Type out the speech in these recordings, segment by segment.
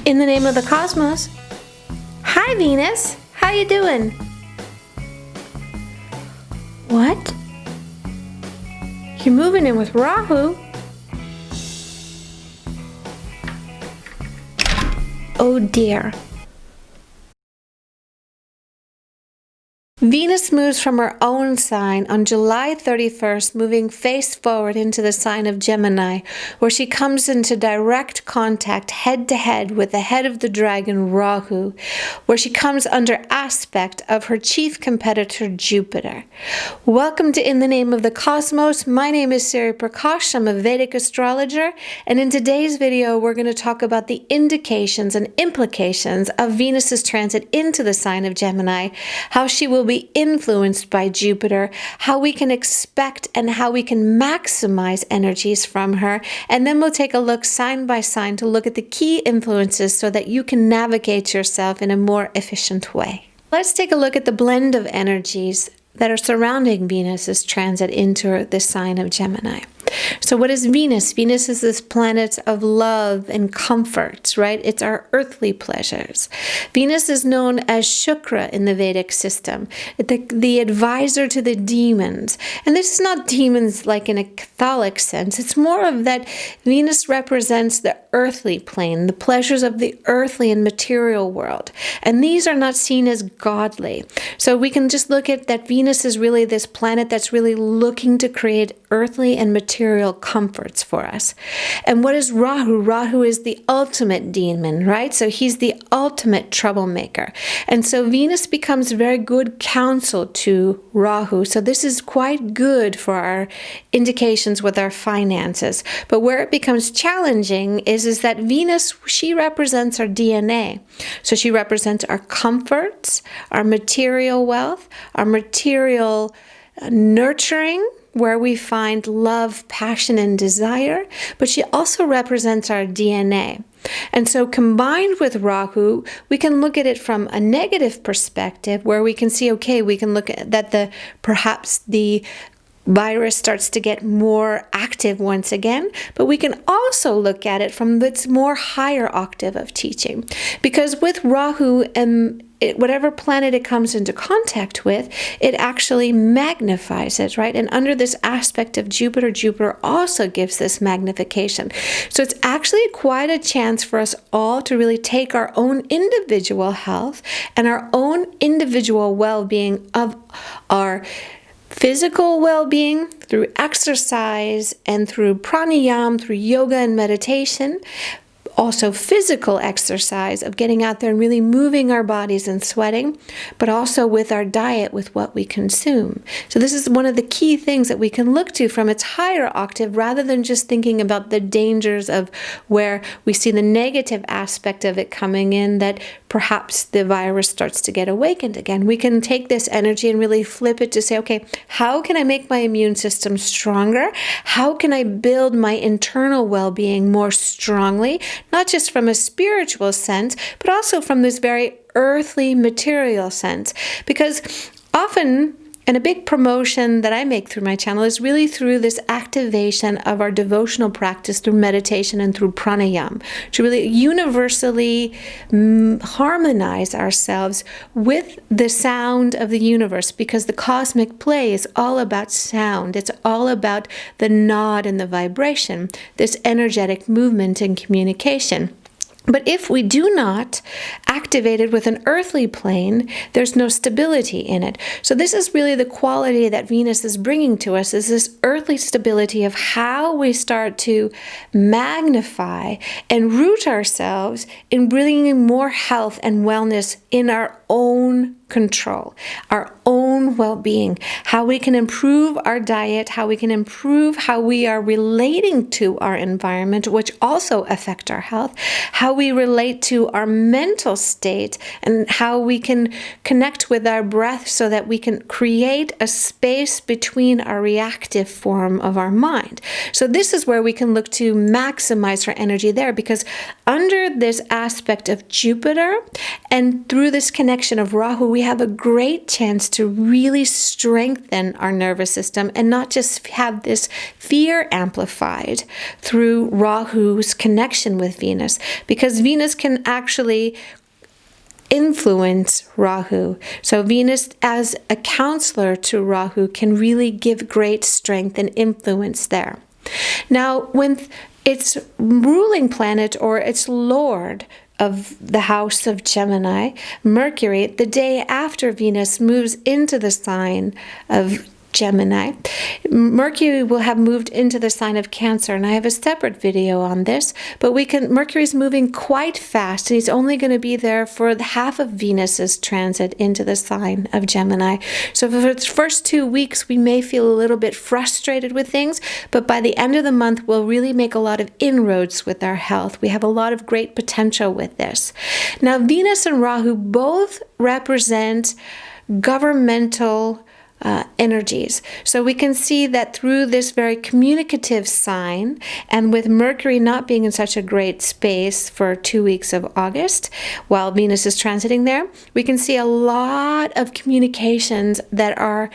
In the name of the cosmos. Hi Venus, how you doing? What? You're moving in with Rahu? Oh dear. Venus moves from her own sign on July 31st, moving face forward into the sign of Gemini, where she comes into direct contact head-to-head with the head of the dragon, Rahu, where she comes under aspect of her chief competitor, Jupiter. Welcome to In the Name of the Cosmos. My name is Siri Prakash. I'm a Vedic astrologer, and in today's video, we're going to talk about the indications and implications of Venus's transit into the sign of Gemini, how she will be influenced by Jupiter, how we can expect and how we can maximize energies from her, and then we'll take a look sign by sign to look at the key influences so that you can navigate yourself in a more efficient way. Let's take a look at the blend of energies that are surrounding Venus's transit into the sign of Gemini. So what is Venus? Venus is this planet of love and comfort, right? It's our earthly pleasures. Venus is known as Shukra in the Vedic system, the advisor to the demons. And this is not demons like in a Catholic sense. It's more of that Venus represents the earthly plane, the pleasures of the earthly and material world. And these are not seen as godly. So we can just look at that Venus is really this planet that's really looking to create earthly and material comforts for us. And what is Rahu? Rahu is the ultimate demon, right? So he's the ultimate troublemaker. And so Venus becomes very good counsel to Rahu. So this is quite good for our indications with our finances. But where it becomes challenging is that Venus, she represents our DNA. So she represents our comforts, our material wealth, our material nurturing, where we find love, passion, and desire, but she also represents our DNA. And so combined with Rahu, we can look at it from a negative perspective where we can see, okay, we can look at that perhaps the virus starts to get more active once again, but we can also look at it from its more higher octave of teaching. Because with Rahu, whatever planet it comes into contact with, it actually magnifies it, right? And under this aspect of Jupiter, Jupiter also gives this magnification. So it's actually quite a chance for us all to really take our own individual health and our own individual well-being of our physical well-being through exercise and through pranayama, through yoga and meditation. Also physical exercise of getting out there and really moving our bodies and sweating, but also with our diet, with what we consume. So this is one of the key things that we can look to from its higher octave rather than just thinking about the dangers of where we see the negative aspect of it coming in, that perhaps the virus starts to get awakened again. We can take this energy and really flip it to say, okay, how can I make my immune system stronger? How can I build my internal well-being more strongly? Not just from a spiritual sense, but also from this very earthly material sense. Because often, and a big promotion that I make through my channel is really through this activation of our devotional practice through meditation and through pranayama, to really universally harmonize ourselves with the sound of the universe, because the cosmic play is all about sound. It's all about the nod and the vibration, this energetic movement and communication. But if we do not activate it with an earthly plane, there's no stability in it. So this is really the quality that Venus is bringing to us, is this earthly stability of how we start to magnify and root ourselves in bringing more health and wellness in our own control, our own well-being, how we can improve our diet, how we can improve how we are relating to our environment, which also affect our health, how we relate to our mental state, and how we can connect with our breath so that we can create a space between our reactive form of our mind. So this is where we can look to maximize our energy there, because under this aspect of Jupiter and through this connection of Rahu, we have a great chance to really strengthen our nervous system and not just have this fear amplified through Rahu's connection with Venus, because Venus can actually influence Rahu. So Venus as a counselor to Rahu can really give great strength and influence there. Now, when its ruling planet or its lord of the house of Gemini, Mercury, the day after Venus moves into the sign of Gemini, Mercury will have moved into the sign of Cancer, and I have a separate video on this, but Mercury's moving quite fast, and he's only going to be there for half of Venus's transit into the sign of Gemini. So for the first 2 weeks, we may feel a little bit frustrated with things, but by the end of the month, we'll really make a lot of inroads with our health. We have a lot of great potential with this. Now, Venus and Rahu both represent governmental energies. So we can see that through this very communicative sign, and with Mercury not being in such a great space for 2 weeks of August, while Venus is transiting there, we can see a lot of communications that are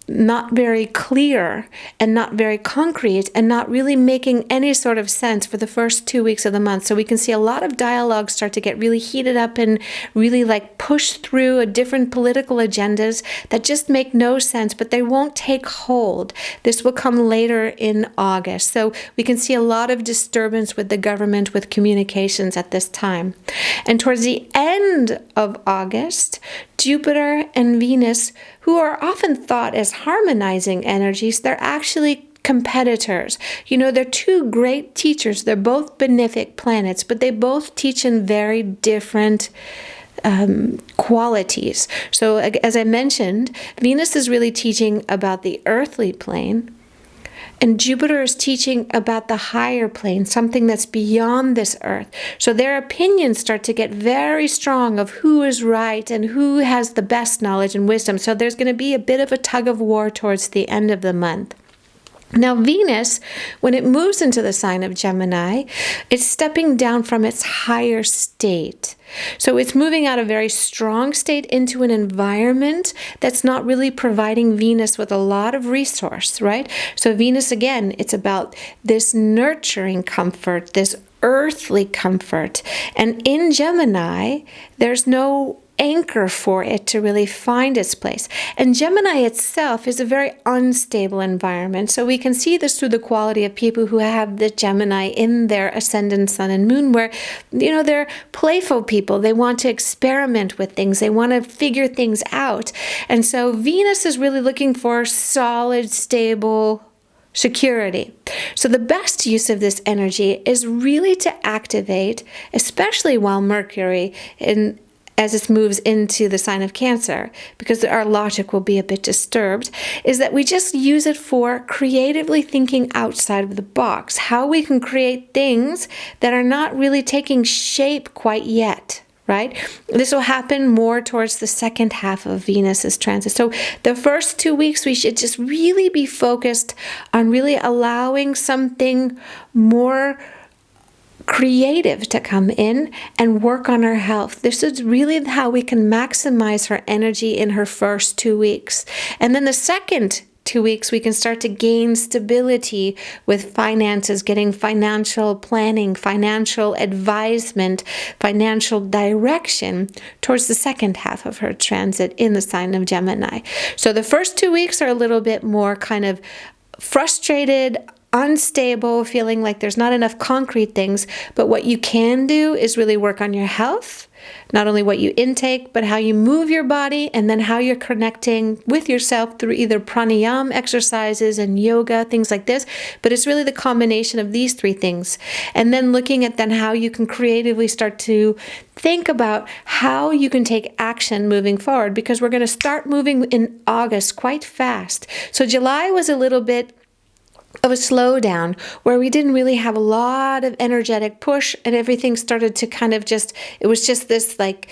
not very clear and not very concrete and not really making any sort of sense for the first 2 weeks of the month. So we can see a lot of dialogue start to get really heated up and really like push through different political agendas that just make no sense, but they won't take hold. This will come later in August. So we can see a lot of disturbance with the government, with communications at this time. And towards the end of August, Jupiter and Venus, who are often thought as harmonizing energies, they're actually competitors. You know, they're two great teachers. They're both benefic planets, but they both teach in very different qualities. So as I mentioned, Venus is really teaching about the earthly plane, and Jupiter is teaching about the higher plane, something that's beyond this earth. So their opinions start to get very strong of who is right and who has the best knowledge and wisdom. So there's going to be a bit of a tug of war towards the end of the month. Now, Venus, when it moves into the sign of Gemini, it's stepping down from its higher state. So it's moving out of a very strong state into an environment that's not really providing Venus with a lot of resource, right? So Venus, again, it's about this nurturing comfort, this earthly comfort. And in Gemini, there's no anchor for it to really find its place. And Gemini itself is a very unstable environment. So we can see this through the quality of people who have the Gemini in their ascendant sun and moon, where, you know, they're playful people. They want to experiment with things. They want to figure things out. And so Venus is really looking for solid, stable security. So the best use of this energy is really to activate, especially while Mercury as it moves into the sign of Cancer, because our logic will be a bit disturbed, is that we just use it for creatively thinking outside of the box, how we can create things that are not really taking shape quite yet, right? This will happen more towards the second half of Venus's transit. So the first 2 weeks, we should just really be focused on really allowing something more creative to come in and work on her health. This is really how we can maximize her energy in her first 2 weeks. And then the second 2 weeks, we can start to gain stability with finances, getting financial planning, financial advisement, financial direction towards the second half of her transit in the sign of Gemini. So the first 2 weeks are a little bit more kind of frustrated, unstable, feeling like there's not enough concrete things. But what you can do is really work on your health, not only what you intake, but how you move your body, and then how you're connecting with yourself through either pranayama exercises and yoga, things like this. But it's really the combination of these three things. And then looking at then how you can creatively start to think about how you can take action moving forward, because we're going to start moving in August quite fast. So July was a little bit of a slowdown where we didn't really have a lot of energetic push, and everything started to kind of it was just this like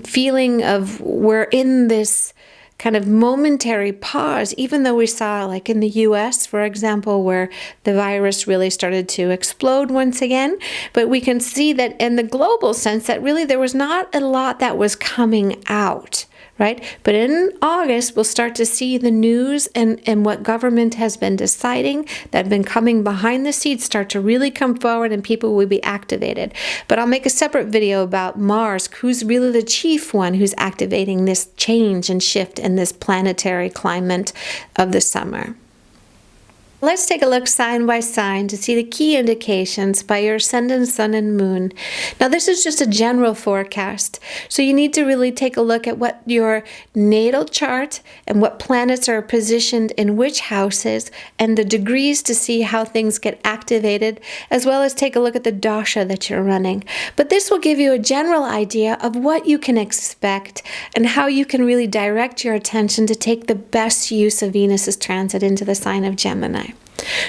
feeling of we're in this kind of momentary pause, even though we saw like in the US, for example, where the virus really started to explode once again. But we can see that in the global sense that really there was not a lot that was coming out, right? But in August, we'll start to see the news and what government has been deciding that have been coming behind the scenes start to really come forward, and people will be activated. But I'll make a separate video about Mars, who's really the chief one who's activating this change and shift in this planetary climate of the summer. Let's take a look sign by sign to see the key indications by your ascendant, sun, and moon. Now, this is just a general forecast, so you need to really take a look at what your natal chart and what planets are positioned in which houses and the degrees to see how things get activated, as well as take a look at the dasha that you're running. But this will give you a general idea of what you can expect and how you can really direct your attention to take the best use of Venus's transit into the sign of Gemini.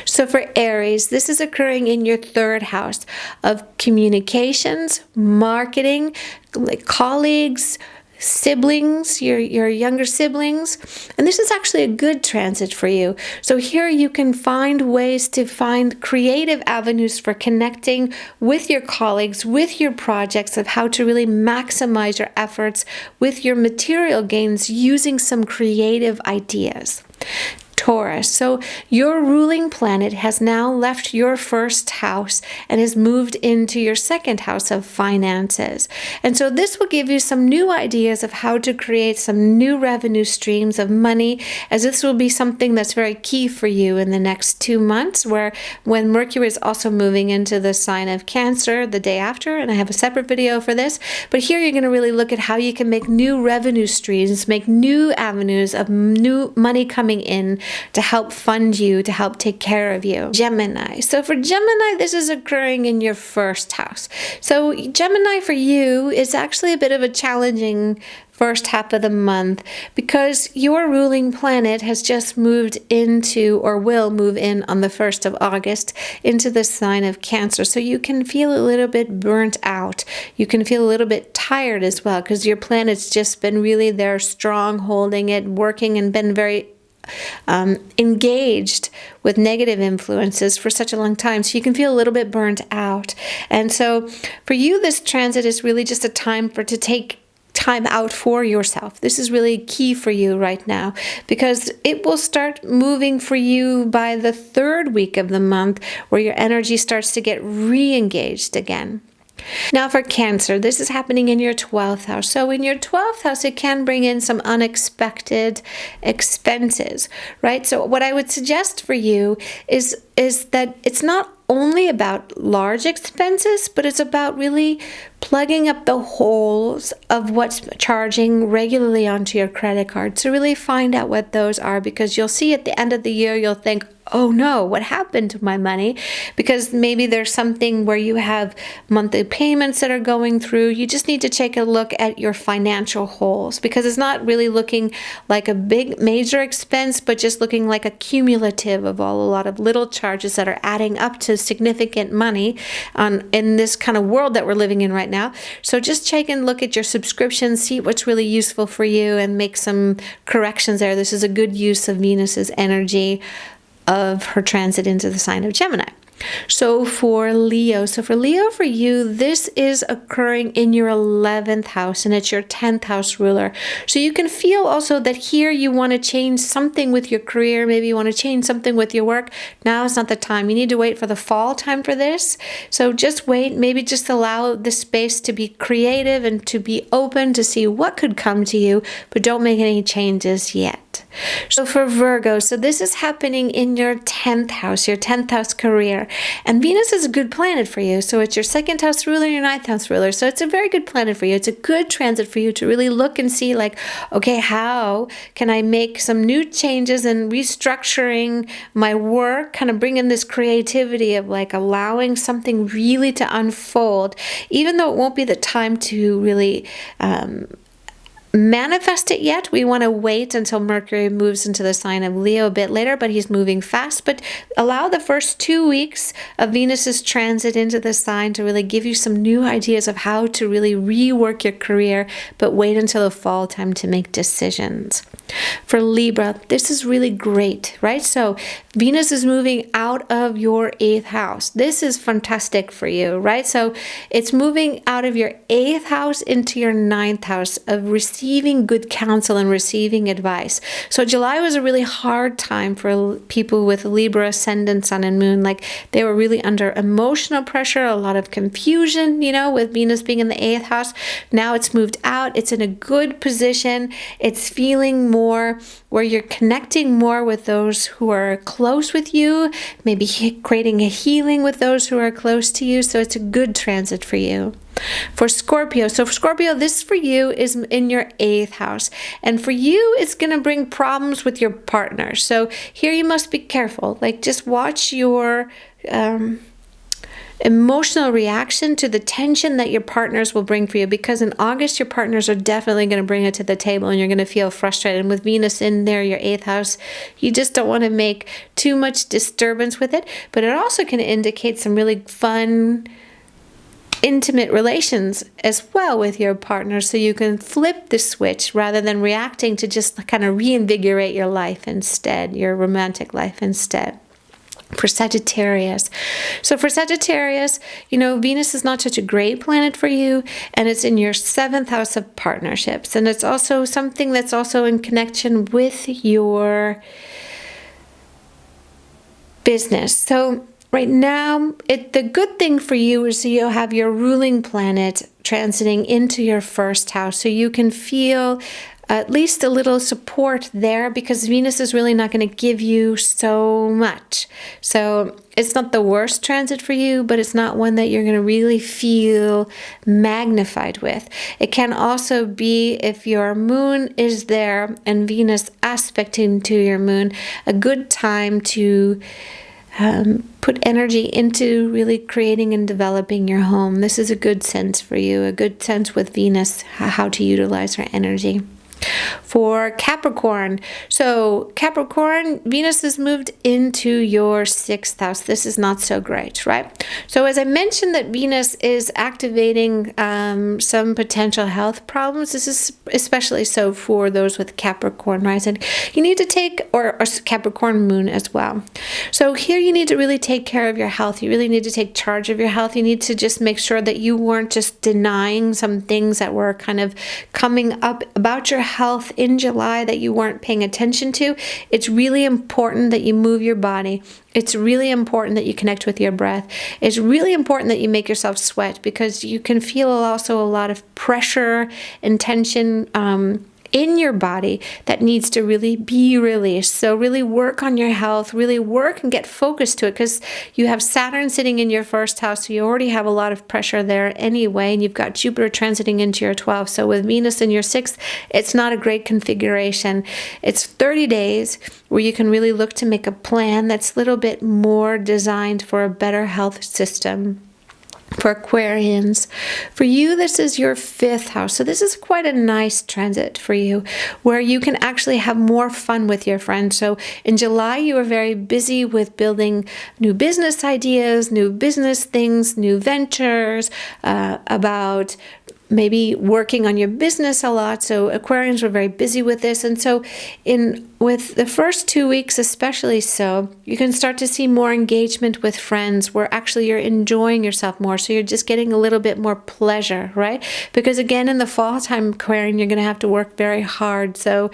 So for Aries, this is occurring in your third house of communications, marketing, like colleagues, siblings, your younger siblings. And this is actually a good transit for you. So here you can find ways to find creative avenues for connecting with your colleagues, with your projects, of how to really maximize your efforts with your material gains using some creative ideas. Taurus. So your ruling planet has now left your first house and has moved into your second house of finances. And so this will give you some new ideas of how to create some new revenue streams of money, as this will be something that's very key for you in the next 2 months, where when Mercury is also moving into the sign of Cancer the day after, and I have a separate video for this, but here you're going to really look at how you can make new revenue streams, make new avenues of new money coming in to help fund you, to help take care of you. Gemini. So for Gemini, this is occurring in your first house. So Gemini for you is actually a bit of a challenging first half of the month, because your ruling planet has just moved into, or will move in on the 1st of August, into the sign of Cancer. So you can feel a little bit burnt out. You can feel a little bit tired as well, because your planet's just been really there, strong, holding it, working, and been very engaged with negative influences for such a long time. So you can feel a little bit burnt out. And so for you, this transit is really just a time to take time out for yourself. This is really key for you right now, because it will start moving for you by the 3rd week of the month, where your energy starts to get re-engaged again. Now for Cancer, this is happening in your 12th house. So in your 12th house, it can bring in some unexpected expenses, right? So what I would suggest for you is that it's not only about large expenses, but it's about really plugging up the holes of what's charging regularly onto your credit card. So really find out what those are, because you'll see at the end of the year, you'll think, oh no, what happened to my money? Because maybe there's something where you have monthly payments that are going through. You just need to take a look at your financial holes, because it's not really looking like a big major expense, but just looking like a cumulative of a lot of little charges that are adding up to significant money in this kind of world that we're living in right now. So just take and look at your subscriptions, see what's really useful for you, and make some corrections there. This is a good use of Venus's energy of her transit into the sign of Gemini. So for Leo, for you, this is occurring in your 11th house, and it's your 10th house ruler. So you can feel also that here you want to change something with your career. Maybe you want to change something with your work. Now is not the time. You need to wait for the fall time for this. So just wait, maybe just allow the space to be creative and to be open to see what could come to you, but don't make any changes yet. So for Virgo, so this is happening in your 10th house career. And Venus is a good planet for you. So it's your 2nd house ruler, your 9th house ruler. So it's a very good planet for you. It's a good transit for you to really look and see, like, okay, how can I make some new changes and restructuring my work, kind of bring in this creativity of like allowing something really to unfold, even though it won't be the time to really manifest it yet. We want to wait until Mercury moves into the sign of Leo a bit later, but he's moving fast. But allow the first 2 weeks of Venus's transit into the sign to really give you some new ideas of how to really rework your career, but wait until the fall time to make decisions. For Libra, this is really great, right? So Venus is moving out of your 8th house. This is fantastic for you, right? So it's moving out of your 8th house into your 9th house of receiving receiving good counsel and receiving advice. So July was a really hard time for people with Libra ascendant, sun and moon. Like they were really under emotional pressure, a lot of confusion, with Venus being in the 8th house. Now it's moved out. It's in a good position. It's feeling more where you're connecting more with those who are close with you, maybe creating a healing with those who are close to you. So it's a good transit for you. For Scorpio, this for you is in your 8th house. And for you, it's going to bring problems with your partner. So here you must be careful. Like just watch your emotional reaction to the tension that your partners will bring for you, because in August your partners are definitely going to bring it to the table and you're going to feel frustrated. And with Venus in there, your 8th house, you just don't want to make too much disturbance with it. But it also can indicate some really fun, intimate relations as well with your partner, so you can flip the switch rather than reacting to just kind of reinvigorate your life instead, your romantic life instead. For Sagittarius. So for Sagittarius, Venus is not such a great planet for you, and it's in your 7th house of partnerships. And it's also something that's also in connection with your business. So right now, the good thing for you is you have your ruling planet transiting into your 1st house, so you can feel at least a little support there, because Venus is really not going to give you so much. So it's not the worst transit for you, but it's not one that you're going to really feel magnified with. It can also be, if your moon is there and Venus aspecting to your moon, a good time to put energy into really creating and developing your home. This is a good sense for you, a good sense with Venus, how to utilize her energy. For Capricorn, so Capricorn, Venus has moved into your 6th house. This is not so great, right? So as I mentioned that Venus is activating some potential health problems, this is especially so for those with Capricorn rising. You need to take, or Capricorn moon as well. So here you need to really take care of your health. You really need to take charge of your health. You need to just make sure that you weren't just denying some things that were kind of coming up about your health in July that you weren't paying attention to. It's really important that you move your body. It's really important that you connect with your breath. It's really important that you make yourself sweat, because you can feel also a lot of pressure and tension in your body that needs to really be released. So really work on your health, really work and get focused to it, because you have Saturn sitting in your 1st house, so you already have a lot of pressure there anyway, and you've got Jupiter transiting into your 12th. So with Venus in your 6th, it's not a great configuration. It's 30 days where you can really look to make a plan that's a little bit more designed for a better health system. For Aquarians, for you, this is your 5th house. So this is quite a nice transit for you, where you can actually have more fun with your friends. So in July, you are very busy with building new business ideas, new business things, new ventures, about maybe working on your business a lot. So Aquarians were very busy with this. And so with the first 2 weeks especially, so you can start to see more engagement with friends where actually you're enjoying yourself more. So you're just getting a little bit more pleasure, right? Because again, in the fall time, Aquarian, you're going to have to work very hard. So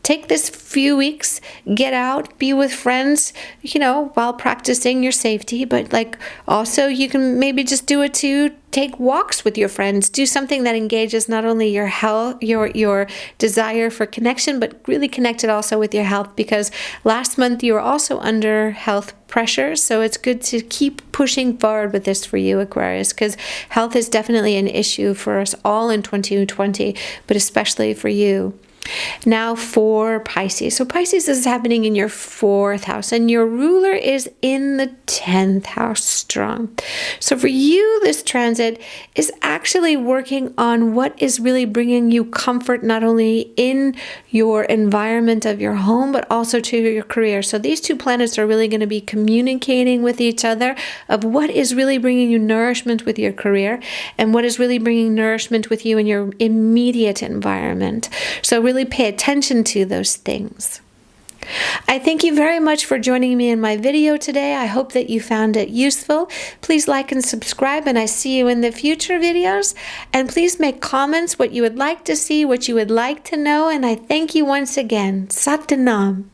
take this few weeks, get out, be with friends, while practicing your safety. But also you can maybe just do it to take walks with your friends. Do something that engages not only your health, your desire for connection, but really connect it also with your health, because last month you were also under health pressure. So it's good to keep pushing forward with this for you, Aquarius, because health is definitely an issue for us all in 2020, but especially for you. Now for Pisces. So Pisces is happening in your 4th house, and your ruler is in the 10th house strong. So for you, this transit is actually working on what is really bringing you comfort, not only in your environment of your home, but also to your career. So these two planets are really going to be communicating with each other of what is really bringing you nourishment with your career, and what is really bringing nourishment with you in your immediate environment. So really pay attention to those things. I thank you very much for joining me in my video today. I hope that you found it useful. Please like and subscribe, and I see you in the future videos. And please make comments what you would like to see, what you would like to know, and I thank you once again. Sat Nam.